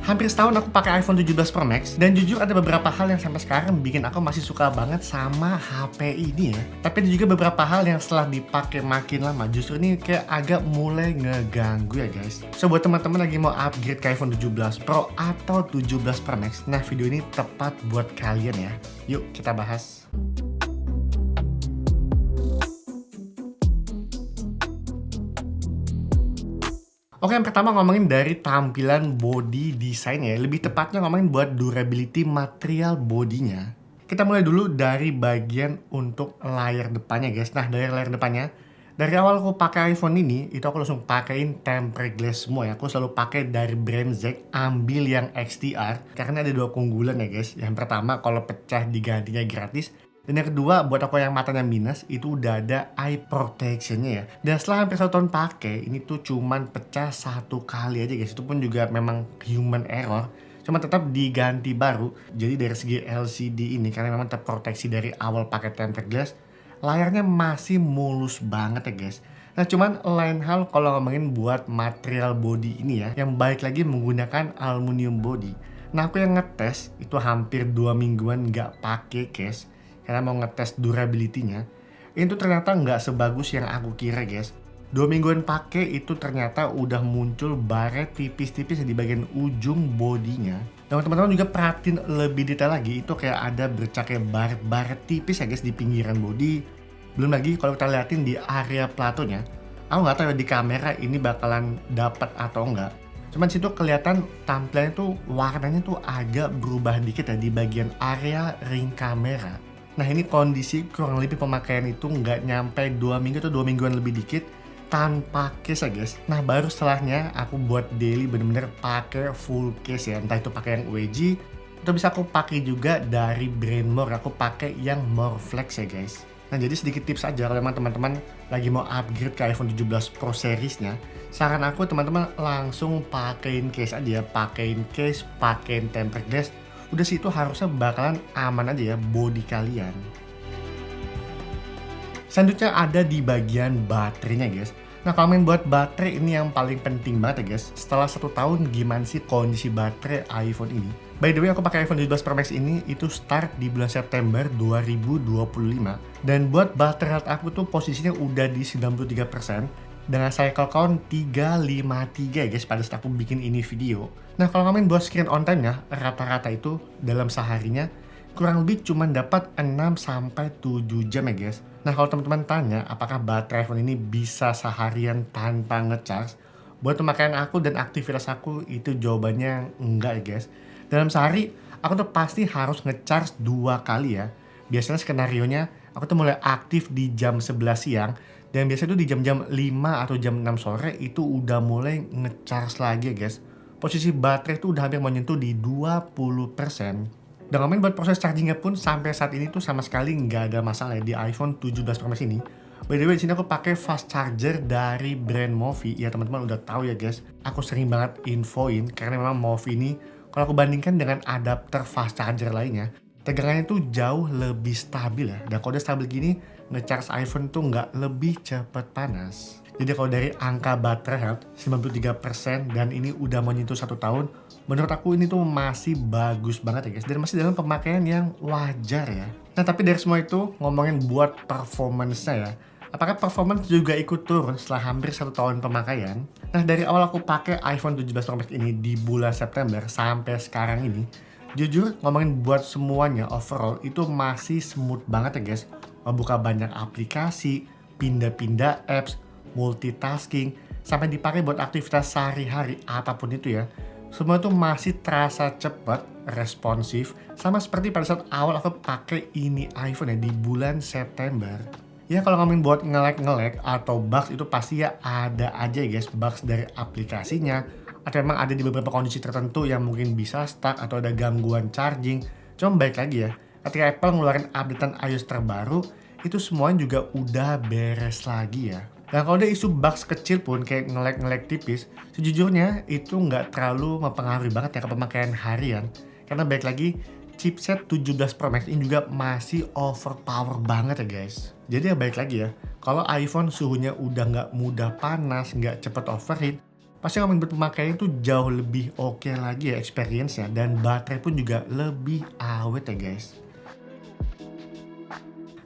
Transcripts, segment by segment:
Hampir setahun aku pakai iPhone 17 Pro Max, dan jujur ada beberapa hal yang sampai sekarang bikin aku masih suka banget sama HP ini ya. Tapi ada juga beberapa hal yang setelah dipakai makin lama justru ini kayak agak mulai ngeganggu ya guys. So buat teman-teman lagi mau upgrade ke iPhone 17 Pro atau 17 Pro Max, nah video ini tepat buat kalian ya. Yuk kita bahas. Oke, yang pertama ngomongin dari tampilan body design ya. Lebih tepatnya ngomongin buat durability material bodinya. Kita mulai dulu dari bagian untuk layar depannya guys. Nah, dari layar depannya, dari awal aku pakai iPhone ini, itu aku langsung pakein tempered glass semua ya. Aku selalu pakai dari brand Z, ambil yang XDR. Karena ada dua keunggulan ya guys. Yang pertama, kalau pecah digantinya gratis. Dan yang kedua, buat aku yang matanya minus, itu udah ada eye protection-nya ya. Dan setelah hampir 1 tahun pakai, ini tuh cuman pecah 1 kali aja guys. Itu pun juga memang human error. Cuma tetap diganti baru. Jadi dari segi LCD ini, karena memang terproteksi dari awal pakai tempered glass, layarnya masih mulus banget ya guys. Nah cuman lain hal kalau ngomongin buat material body ini ya, yang baik lagi menggunakan aluminium body. Nah aku yang ngetes, itu hampir 2 mingguan nggak pakai case. Karena mau ngetes durability-nya, itu ternyata nggak sebagus yang aku kira guys. 2 mingguan pakai itu ternyata udah muncul baret tipis-tipis di bagian ujung bodinya. Dan teman-teman juga perhatiin lebih detail lagi, itu kayak ada bercak baret-baret tipis ya guys di pinggiran body. Belum lagi kalau kita liatin di area platonya, aku nggak tahu ya di kamera ini bakalan dapat atau enggak. Cuman situ kelihatan tampilannya tuh warnanya tuh agak berubah dikit ya di bagian area ring kamera. Nah ini kondisi kurang lebih pemakaian itu nggak nyampe 2 minggu atau 2 mingguan lebih dikit tanpa case ya guys. Nah baru setelahnya aku buat daily bener-bener pakai full case ya. Entah itu pakai yang UEG atau bisa aku pakai juga dari brand More. Aku pakai yang More Flex ya guys. Nah jadi sedikit tips aja kalau memang teman-teman lagi mau upgrade ke iPhone 17 Pro seriesnya, saran aku teman-teman langsung pakein case aja. Pakein case, pakein tempered glass. Udah sih itu harusnya bakalan aman aja ya body kalian. Selanjutnya ada di bagian baterainya guys. Nah kalau main buat baterai ini yang paling penting banget ya guys. Setelah 1 tahun gimana sih kondisi baterai iPhone ini? By the way aku pakai iPhone 17 Pro Max ini itu start di bulan September 2025. Dan buat baterai health aku tuh posisinya udah di 93%. Dengan cycle count 353 ya guys pada saat aku bikin ini video. Nah kalau ngomongin buat screen on time-nya, rata-rata itu dalam seharinya kurang lebih cuma dapat 6-7 jam ya guys. Nah kalau teman-teman tanya apakah baterai iPhone ini bisa seharian tanpa ngecharge, buat pemakaian aku dan aktivitas aku itu jawabannya enggak ya guys. Dalam sehari aku tuh pasti harus ngecharge 2 kali ya. Biasanya skenarionya aku tuh mulai aktif di jam 11 siang. Dan biasanya tuh di jam-jam 5 atau jam 6 sore itu udah mulai ngecharge lagi ya guys. Posisi baterai tuh udah hampir menyentuh di 20%. Dan ngomongin buat proses chargingnya pun sampai saat ini tuh sama sekali nggak ada masalah ya di iPhone 17 Pro Max ini. By the way, di sini aku pakai fast charger dari brand Movi. Ya teman-teman udah tahu ya guys. Aku sering banget infoin karena memang Movi ini kalau aku bandingkan dengan adapter fast charger lainnya, tegangannya tuh jauh lebih stabil ya. Dan kalau udah stabil gini, nge-charge iPhone tuh nggak lebih cepat panas. Jadi kalau dari angka baterai health 93% dan ini udah menyentuh 1 tahun, menurut aku ini tuh masih bagus banget ya guys. Dan masih dalam pemakaian yang wajar ya. Nah tapi dari semua itu ngomongin buat performance-nya ya. Apakah performance juga ikut turun setelah hampir 1 tahun pemakaian? Nah dari awal aku pakai iPhone 17 Pro Max ini di bulan September sampai sekarang ini, jujur ngomongin buat semuanya overall itu masih smooth banget ya guys. Membuka banyak aplikasi, pindah-pindah apps, multitasking, sampai dipakai buat aktivitas sehari-hari apapun itu ya. Semua itu masih terasa cepat, responsif, sama seperti pada saat awal aku pakai ini iPhone ya di bulan September. Ya kalau ngomongin buat nge-lag atau bugs itu pasti ya ada aja ya guys, bugs dari aplikasinya, atau memang ada di beberapa kondisi tertentu yang mungkin bisa stuck atau ada gangguan charging. Cuma baik lagi ya, ketika Apple ngeluarin updatean iOS terbaru, itu semuanya juga udah beres lagi ya. Dan kalau ada isu bugs kecil pun kayak nge-lag tipis, sejujurnya itu nggak terlalu mempengaruhi banget ya ke pemakaian harian. Karena baik lagi, chipset 17 Pro Max ini juga masih overpower banget ya guys. Jadi ya baik lagi ya, kalau iPhone suhunya udah nggak mudah panas, nggak cepet overheat, pasti ngomongin buat pemakaiannya itu jauh lebih oke lagi ya experience-nya, dan baterai pun juga lebih awet ya guys.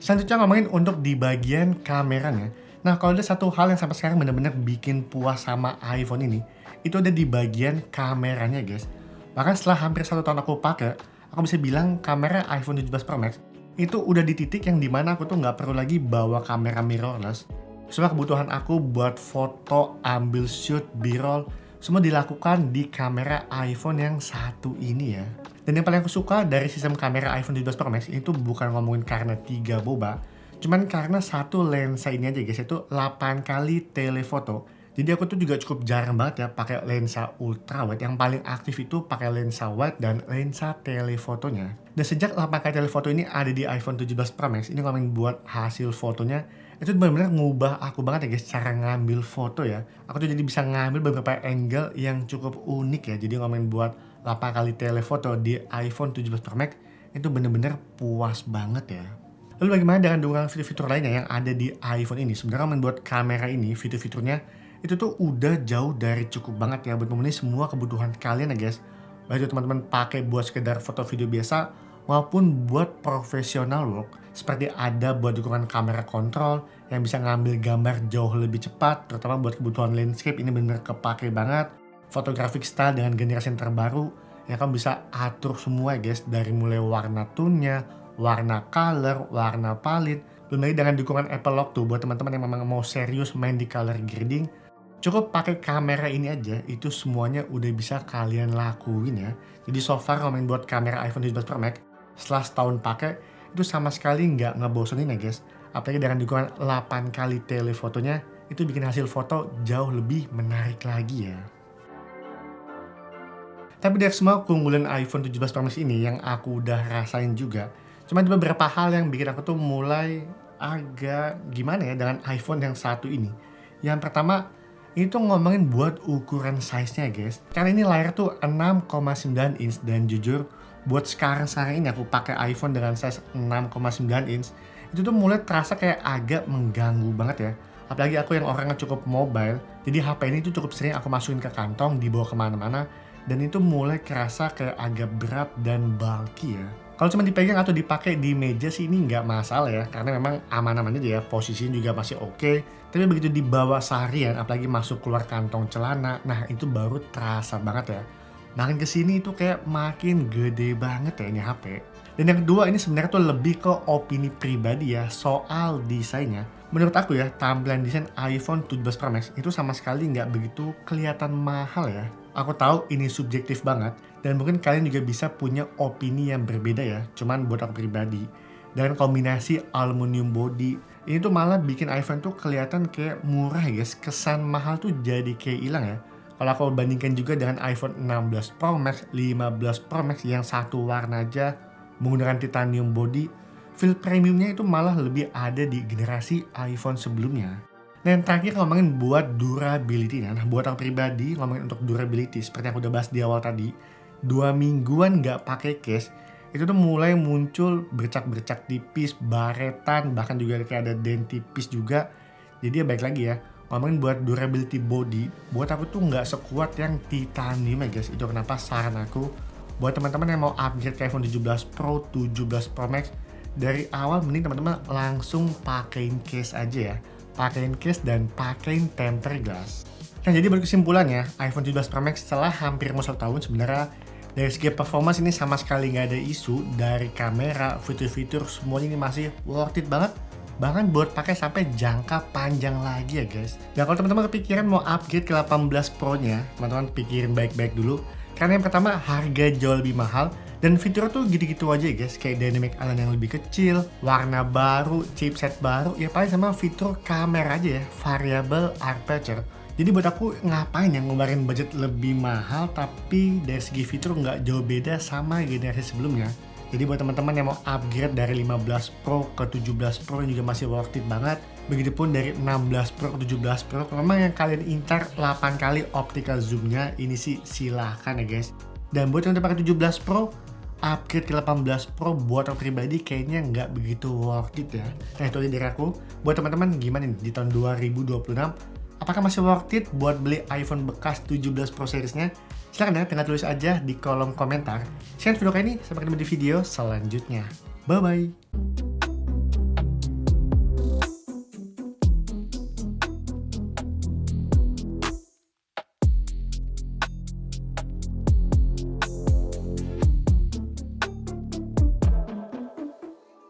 Selanjutnya ngomongin untuk di bagian kameranya. Nah, kalau ada satu hal yang sampai sekarang benar-benar bikin puas sama iPhone ini, itu ada di bagian kameranya guys. Bahkan setelah hampir 1 tahun aku pakai, aku bisa bilang kamera iPhone 17 Pro Max itu udah di titik yang dimana aku tuh nggak perlu lagi bawa kamera mirrorless. Semua kebutuhan aku buat foto, ambil shoot, b-roll, semua dilakukan di kamera iPhone yang satu ini ya. Dan yang paling aku suka dari sistem kamera iPhone 17 Pro Max itu bukan ngomongin karena 3 boba, cuman karena satu lensa ini aja guys, itu 8 kali telefoto. Jadi aku tuh juga cukup jarang banget ya pakai lensa ultra wide. Yang paling aktif itu pakai lensa wide dan lensa telefotonya. Dan sejak 8 kali telefoto ini ada di iPhone 17 Pro Max, ini ngomongin buat hasil fotonya, itu benar-benar ngubah aku banget ya guys cara ngambil foto ya. Aku tuh jadi bisa ngambil beberapa angle yang cukup unik ya. Jadi ngomongin buat 8 kali telefoto di iPhone 17 Pro Max itu benar-benar puas banget ya. Lalu bagaimana dengan dukungan fitur-fitur lainnya yang ada di iPhone ini? Sebenarnya membuat kamera ini, fitur-fiturnya itu tuh udah jauh dari cukup banget ya buat memenuhi semua kebutuhan kalian ya guys. Baik itu teman-teman pakai buat sekedar foto video biasa maupun buat profesional work. Seperti ada buat dukungan kamera kontrol yang bisa ngambil gambar jauh lebih cepat, terutama buat kebutuhan landscape ini benar kepake banget. Photographic style dengan generasi yang terbaru yang kamu bisa atur semua ya guys, dari mulai warna tone-nya, warna color, warna palette. Belum lagi dengan dukungan Apple Lock tuh buat teman-teman yang memang mau serius main di color grading. Cukup pakai kamera ini aja, itu semuanya udah bisa kalian lakuin ya. Jadi so far ngomongin buat kamera iPhone 17 Pro Max, setelah setahun pakai, itu sama sekali nggak ngebosenin ya guys. Apalagi dengan dukungan 8 kali telefotonya, itu bikin hasil foto jauh lebih menarik lagi ya. Tapi dari semua keunggulan iPhone 17 Pro Max ini yang aku udah rasain juga, cuma ada beberapa hal yang bikin aku tuh mulai agak gimana ya dengan iPhone yang satu ini. Yang pertama, itu ngomongin buat ukuran size-nya guys. Karena ini layar tuh 6,9 inch dan jujur buat sekarang ini aku pakai iPhone dengan size 6,9 inch, itu tuh mulai terasa kayak agak mengganggu banget ya. Apalagi aku yang orangnya cukup mobile, jadi HP ini tuh cukup sering aku masukin ke kantong, dibawa kemana-mana, dan itu mulai kerasa kayak agak berat dan bulky ya. Kalau cuma dipegang atau dipakai di meja sih ini nggak masalah ya, karena memang aman-aman aja ya, posisinya juga masih oke. Tapi begitu dibawa seharian, apalagi masuk keluar kantong celana, nah itu baru terasa banget ya. Makin kesini itu kayak makin gede banget ya ini HP. Dan yang kedua ini sebenarnya tuh lebih ke opini pribadi ya soal desainnya. Menurut aku ya, tampilan desain iPhone 17 Pro Max itu sama sekali nggak begitu kelihatan mahal ya. Aku tahu ini subjektif banget, dan mungkin kalian juga bisa punya opini yang berbeda ya, cuman buat aku pribadi. Dan kombinasi aluminium body, ini tuh malah bikin iPhone tuh kelihatan kayak murah ya guys, kesan mahal tuh jadi kayak hilang ya. Kalau aku bandingkan juga dengan iPhone 16 Pro Max, 15 Pro Max yang satu warna aja menggunakan titanium body, feel premiumnya itu malah lebih ada di generasi iPhone sebelumnya. Nah yang terakhir ngomongin buat durability. Nah buat aku pribadi ngomongin untuk durability, seperti yang aku udah bahas di awal tadi, 2 mingguan nggak pakai case, itu tuh mulai muncul bercak-bercak tipis, baretan, bahkan juga kayak ada dent tipis juga. Jadi ya baik lagi ya, ngomongin buat durability body, buat aku tuh nggak sekuat yang titanium ya guys. Itu kenapa saran aku buat teman-teman yang mau upgrade ke iPhone 17 Pro, 17 Pro Max, dari awal mending teman-teman langsung pakein case aja ya. Pakein case dan pakein tempered glass. Nah jadi berkesimpulannya, iPhone 17 Pro Max setelah hampir mau 1 tahun sebenarnya dari segi performance ini sama sekali nggak ada isu. Dari kamera, fitur-fitur semuanya ini masih worth it banget. Bahkan buat pakai sampai jangka panjang lagi ya guys. Dan kalau teman-teman kepikiran mau upgrade ke 18 Pro nya, teman-teman pikirin baik-baik dulu. Karena yang pertama harga jauh lebih mahal, dan fitur tuh gitu-gitu aja ya guys, kayak dynamic island yang lebih kecil, warna baru, chipset baru, ya paling sama fitur kamera aja ya, variable aperture. Jadi buat aku ngapain ya ngeluarin budget lebih mahal tapi dari segi fitur nggak jauh beda sama generasi sebelumnya. Jadi buat teman-teman yang mau upgrade dari 15 Pro ke 17 Pro juga masih worth it banget. Begitupun dari 16 Pro ke 17 Pro, kalau memang yang kalian incar 8 kali optical zoom-nya, ini sih silahkan ya guys. Dan buat yang udah pakai 17 Pro, upgrade ke 18 Pro buat aku pribadi kayaknya nggak begitu worth it ya. Nah itu aja dari aku. Buat teman-teman gimana nih di tahun 2026, Apakah masih worth it buat beli iPhone bekas 17 Pro Series-nya? Silahkan ya, tinggal tulis aja di kolom komentar. Sekian video kali ini, sampai ketemu di video selanjutnya. Bye-bye!